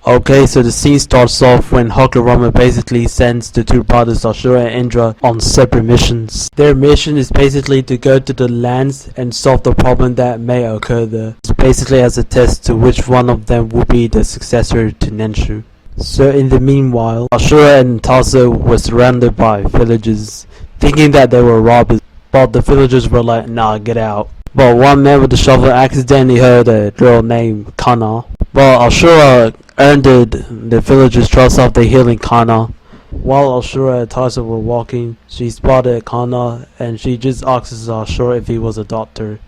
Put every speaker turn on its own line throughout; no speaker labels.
Okay, so the scene starts off when Hakurama basically sends the two brothers Ashura and Indra on separate missions. Their mission is basically to go to the lands and solve the problem that may occur there. It's basically as a test to which one of them will be the successor to Nenshu. So in the meanwhile, Ashura and Tasa were surrounded by villagers, thinking that they were robbers, but the villagers were like, nah, get out. But one man with a shovel accidentally heard a girl named Kana. But Ashura earned the villagers' trust after healing Kana. While Ashura and Tasa were walking, she spotted Kana and she just asks Ashura if he was a doctor.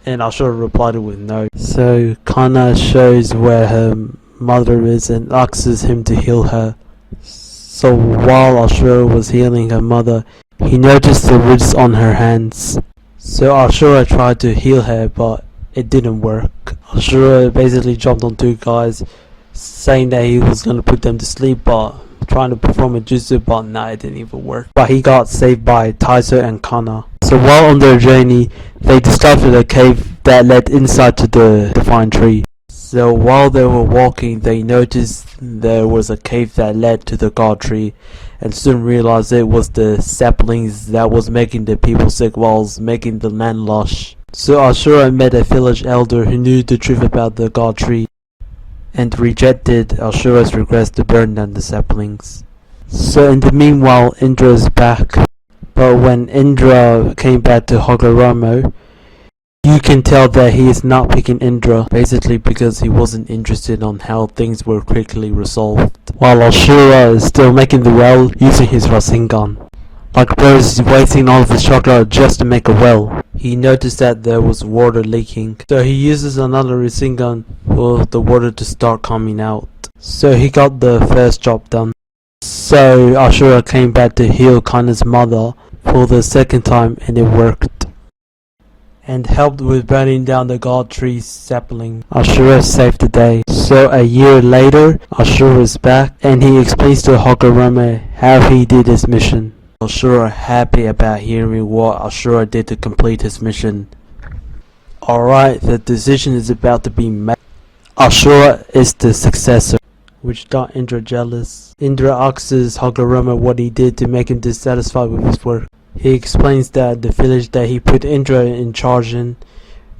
And Ashura replied with no. So Kana shows where her mother is and asks him to heal her. So while Ashura was healing her mother, he noticed the roots on her hands. So Ashura tried to heal her, but it didn't work. Ashura basically jumped on two guys, saying that he was gonna put them to sleep, but trying to perform a jutsu, but nah, it didn't even work. But he got saved by Taiso and Kana. So while on their journey, they discovered a cave that led inside to the divine tree. So while they were walking, they noticed there was a cave that led to the god tree, and soon realized it was the saplings that was making the people sick whilst making the land lush. So Ashura met a village elder who knew the truth about the god tree, and rejected Ashura's request to burn down the saplings. So in the meanwhile, Indra is back. But when Indra came back to Hagoromo, you can tell that he is not picking Indra, basically because he wasn't interested on how things were quickly resolved. While Ashura is still making the well using his Rasengan. Like bro is wasting all of his chakra just to make a well. He noticed that there was water leaking, so he uses another Rasengan for the water to start coming out. So he got the first job done. So Ashura came back to heal Kana's mother for the second time, and it worked, and helped with burning down the god tree's sapling. Ashura saved the day. So a year later, Ashura is back, and he explains to Hagoromo how he did his mission. Ashura happy about hearing what Ashura did to complete his mission. Alright, the decision is about to be made. Ashura is the successor, which got Indra jealous. Indra asks Hagoromo what he did to make him dissatisfied with his work. He explains that the village that he put Indra in charge in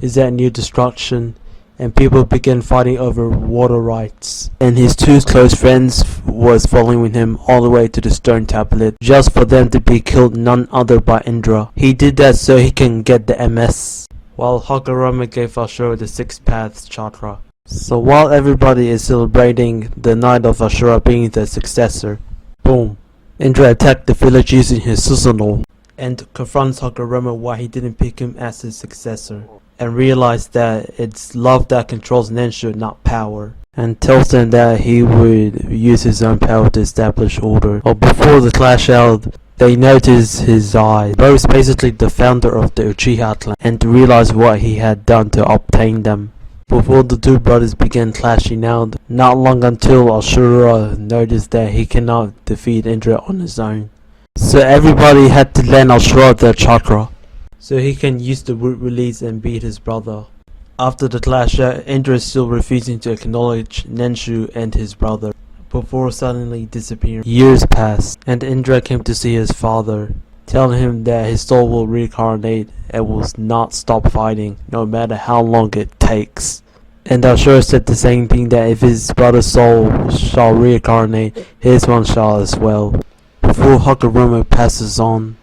is at near destruction, and people began fighting over water rights. And his two close friends was following him all the way to the stone tablet, just for them to be killed, none other by Indra. He did that so he can get the MS, while Hagoromo gave Ashura the 6 paths chakra. So while everybody is celebrating the night of Ashura being the successor, boom, Indra attacked the village using his Susanoo, and confronts Hagoromo why he didn't pick him as his successor, and realized that it's love that controls Nenshu, not power, and tells them that he would use his own power to establish order. But before the clash out, they notice his eyes. Bro is basically the founder of the Uchiha clan, and realize what he had done to obtain them. Before the two brothers began clashing out, not long until Ashura noticed that he cannot defeat Indra on his own. So everybody had to lend Ashura their chakra, so he can use the root release and beat his brother. After the clash, Indra is still refusing to acknowledge Nenshu and his brother, before suddenly disappearing. Years passed, and Indra came to see his father, telling him that his soul will reincarnate and will not stop fighting, no matter how long it takes. And Ashura said the same thing, that if his brother's soul shall reincarnate, his one shall as well. Before Hagoromo passes on,